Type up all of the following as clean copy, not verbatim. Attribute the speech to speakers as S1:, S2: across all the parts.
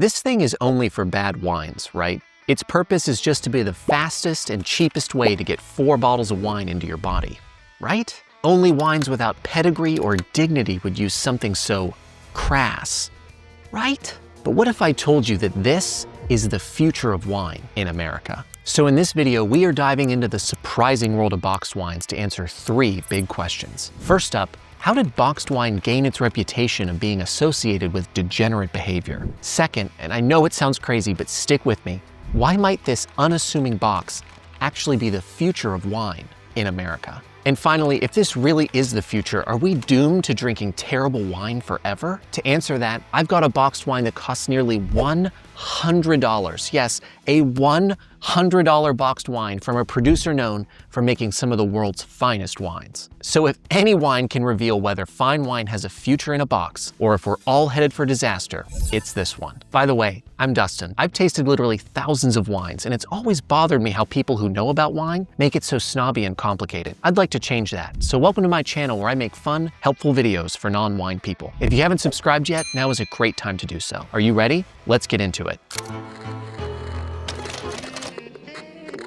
S1: This thing is only for bad wines, right? Its purpose is just to be the fastest and cheapest way to get 4 bottles of wine into your body, right? Only wines without pedigree or dignity would use something so crass, right? But what if I told you that this is the future of wine in America? So in this video, we are diving into the surprising world of boxed wines to answer 3 big questions. First up, how did boxed wine gain its reputation of being associated with degenerate behavior? Second, and I know it sounds crazy, but stick with me, why might this unassuming box actually be the future of wine in America? And finally, if this really is the future, are we doomed to drinking terrible wine forever? To answer that, I've got a boxed wine that costs nearly $100. Yes, a $100 boxed wine from a producer known for making some of the world's finest wines. So if any wine can reveal whether fine wine has a future in a box, or if we're all headed for disaster, it's this one. By the way, I'm Dustin. I've tasted literally thousands of wines, and it's always bothered me how people who know about wine make it so snobby and complicated. I'd like to change that. So welcome to my channel where I make fun, helpful videos for non-wine people. If you haven't subscribed yet, now is a great time to do so. Are you ready? Let's get into it.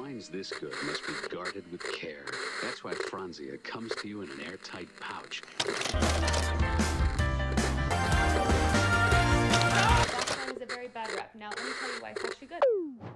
S2: Wines this good must be guarded with care. That's why Franzia comes to you in an airtight pouch.
S3: Is a very bad rep. Now let me tell you why it's actually good.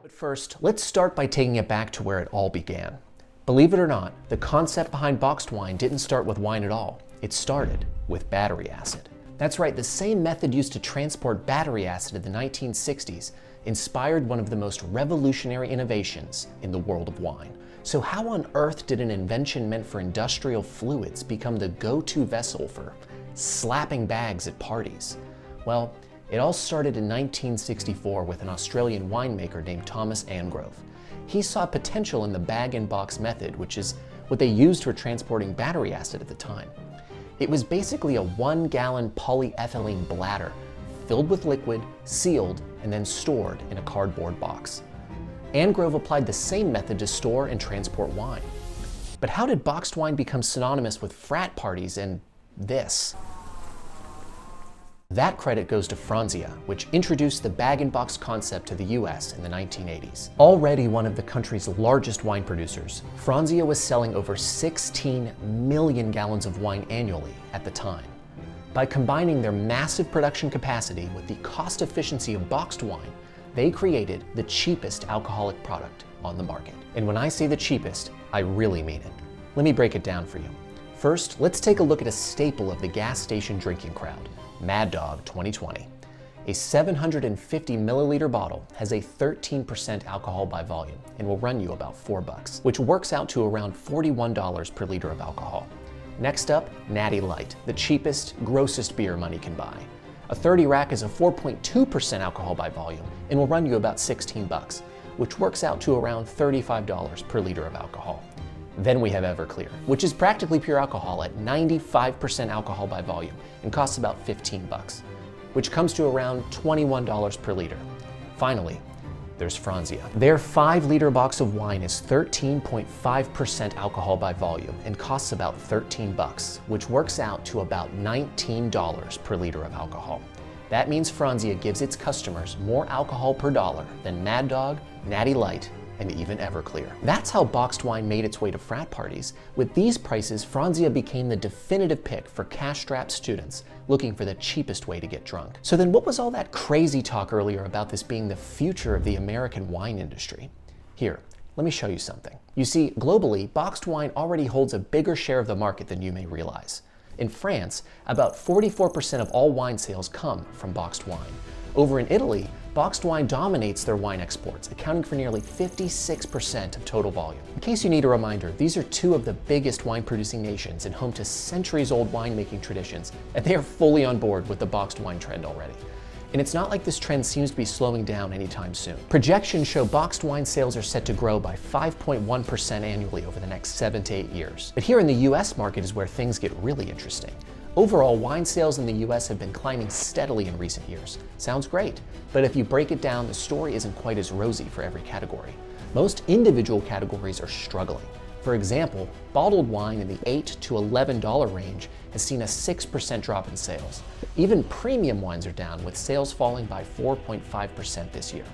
S1: But first, let's start by taking it back to where it all began. Believe it or not, the concept behind boxed wine didn't start with wine at all. It started with battery acid. That's right, the same method used to transport battery acid in the 1960s inspired one of the most revolutionary innovations in the world of wine. So how on earth did an invention meant for industrial fluids become the go-to vessel for slapping bags at parties? Well, it all started in 1964 with an Australian winemaker named Thomas Angrove. He saw potential in the bag-and-box method, which is what they used for transporting battery acid at the time. It was basically a 1-gallon polyethylene bladder filled with liquid, sealed, and then stored in a cardboard box. Angrove applied the same method to store and transport wine. But how did boxed wine become synonymous with frat parties and this? That credit goes to Franzia, which introduced the bag-and-box concept to the US in the 1980s. Already one of the country's largest wine producers, Franzia was selling over 16 million gallons of wine annually at the time. By combining their massive production capacity with the cost efficiency of boxed wine, they created the cheapest alcoholic product on the market. And when I say the cheapest, I really mean it. Let me break it down for you. First, let's take a look at a staple of the gas station drinking crowd, Mad Dog 2020. A 750 milliliter bottle has a 13% alcohol by volume and will run you about $4, which works out to around $41 per liter of alcohol. Next up, Natty Light, the cheapest, grossest beer money can buy. A 30 rack is a 4.2% alcohol by volume and will run you about $16, which works out to around $35 per liter of alcohol. Then we have Everclear, which is practically pure alcohol at 95% alcohol by volume and costs about $15, which comes to around $21 per liter. Finally, there's Franzia. Their 5-liter box of wine is 13.5% alcohol by volume and costs about $13, which works out to about $19 per liter of alcohol. That means Franzia gives its customers more alcohol per dollar than Mad Dog, Natty Light, and even Everclear. That's how boxed wine made its way to frat parties. With these prices, Franzia became the definitive pick for cash-strapped students looking for the cheapest way to get drunk. So then what was all that crazy talk earlier about this being the future of the American wine industry? Here, let me show you something. You see, globally, boxed wine already holds a bigger share of the market than you may realize. In France, about 44% of all wine sales come from boxed wine. Over in Italy, boxed wine dominates their wine exports, accounting for nearly 56% of total volume. In case you need a reminder, these are 2 of the biggest wine-producing nations and home to centuries-old winemaking traditions, and they are fully on board with the boxed wine trend already. And it's not like this trend seems to be slowing down anytime soon. Projections show boxed wine sales are set to grow by 5.1% annually over the next 7 to 8 years. But here in the US market is where things get really interesting. Overall, wine sales in the US have been climbing steadily in recent years. Sounds great, but if you break it down, the story isn't quite as rosy for every category. Most individual categories are struggling. For For example, bottled wine in the $8 to $11 range has seen a 6% drop in sales. Even premium wines are down, with sales falling by 4.5% this year.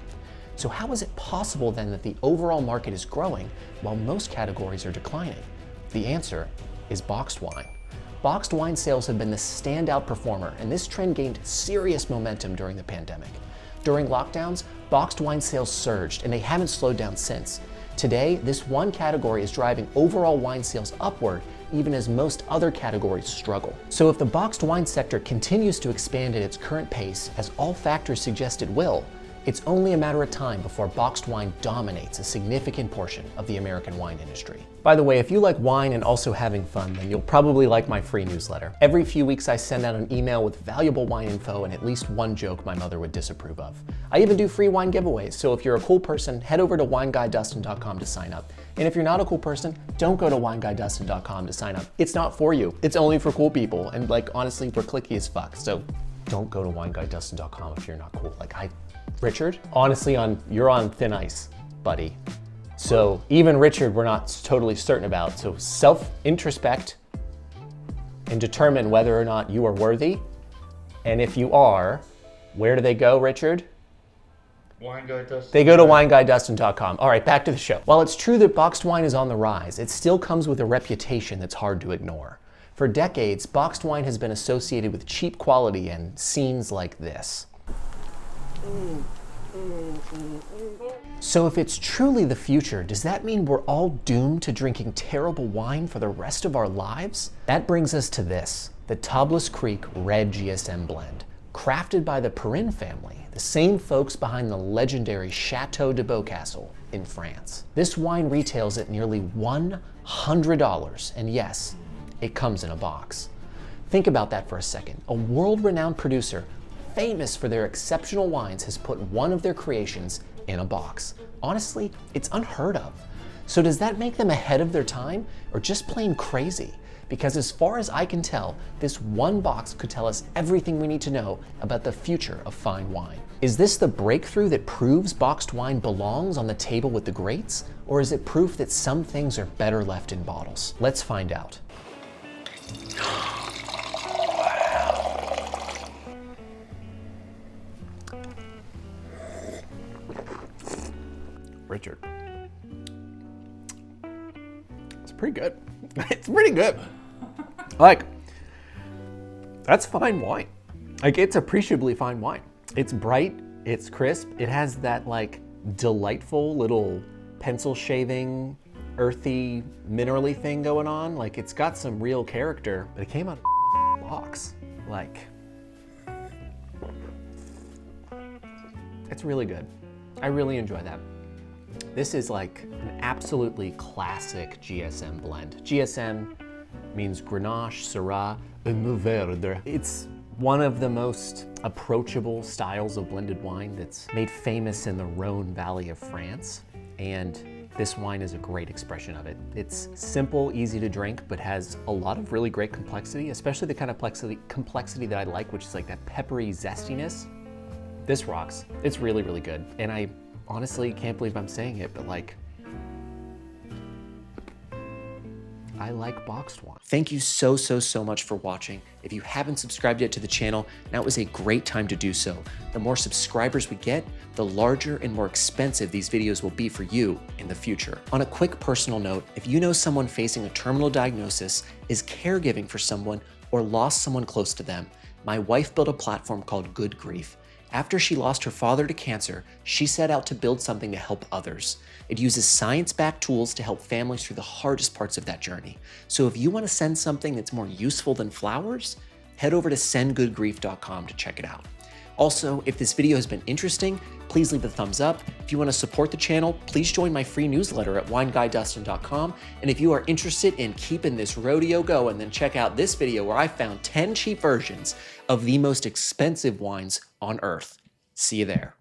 S1: So how is it possible then that the overall market is growing while most categories are declining? The answer is boxed wine. Boxed wine sales have been the standout performer, and this trend gained serious momentum during the pandemic. During lockdowns, boxed wine sales surged, and they haven't slowed down since. Today, this one category is driving overall wine sales upward, even as most other categories struggle. So if the boxed wine sector continues to expand at its current pace, as all factors suggest it will, it's only a matter of time before boxed wine dominates a significant portion of the American wine industry. By the way, if you like wine and also having fun, then you'll probably like my free newsletter. Every few weeks I send out an email with valuable wine info and at least one joke my mother would disapprove of. I even do free wine giveaways, so if you're a cool person, head over to wineguydustin.com to sign up. And if you're not a cool person, don't go to wineguydustin.com to sign up. It's not for you. It's only for cool people. And honestly, we're clicky as fuck. So don't go to wineguydustin.com if you're not cool. Richard, honestly, you're on thin ice, buddy. So even Richard, we're not totally certain about. So self-introspect and determine whether or not you are worthy. And if you are, where do they go, Richard?
S4: WineGuyDustin.
S1: They go to wineguydustin.com. All right, back to the show. While it's true that boxed wine is on the rise, it still comes with a reputation that's hard to ignore. For decades, boxed wine has been associated with cheap quality and scenes like this. So if it's truly the future, does that mean we're all doomed to drinking terrible wine for the rest of our lives? That brings us to this, the Tablas Creek Red GSM blend, crafted by the Perrin family, the same folks behind the legendary Chateau de Beaucastel in France. This wine retails at nearly $100, and yes, it comes in a box. Think about that for a second. A world-renowned producer famous for their exceptional wines has put one of their creations in a box. Honestly, it's unheard of. So does that make them ahead of their time or just plain crazy? Because as far as I can tell, this one box could tell us everything we need to know about the future of fine wine. Is this the breakthrough that proves boxed wine belongs on the table with the greats? Or is it proof that some things are better left in bottles? Let's find out. Richard. It's pretty good. It's pretty good. That's fine wine. It's appreciably fine wine. It's bright, it's crisp, it has that delightful little pencil shaving, earthy, minerally thing going on. It's got some real character, but it came out of a box. It's really good. I really enjoy that. This is an absolutely classic GSM blend. GSM means Grenache, Syrah, et Mourvèdre. It's one of the most approachable styles of blended wine that's made famous in the Rhone Valley of France. And this wine is a great expression of it. It's simple, easy to drink, but has a lot of really great complexity, especially the kind of complexity that I like, which is that peppery zestiness. This rocks. It's really, really good. And I honestly can't believe I'm saying it, but I like boxed wine. Thank you so much for watching. If you haven't subscribed yet to the channel, now is a great time to do so. The more subscribers we get, the larger and more expensive these videos will be for you in the future. On a quick personal note, if you know someone facing a terminal diagnosis, is caregiving for someone, or lost someone close to them, my wife built a platform called Good Grief. After she lost her father to cancer, she set out to build something to help others. It uses science-backed tools to help families through the hardest parts of that journey. So if you want to send something that's more useful than flowers, head over to sendgoodgrief.com to check it out. Also, if this video has been interesting, please leave a thumbs up. If you want to support the channel, please join my free newsletter at wineguydustin.com. And if you are interested in keeping this rodeo going, then check out this video where I found 10 cheap versions of the most expensive wines on earth. See you there.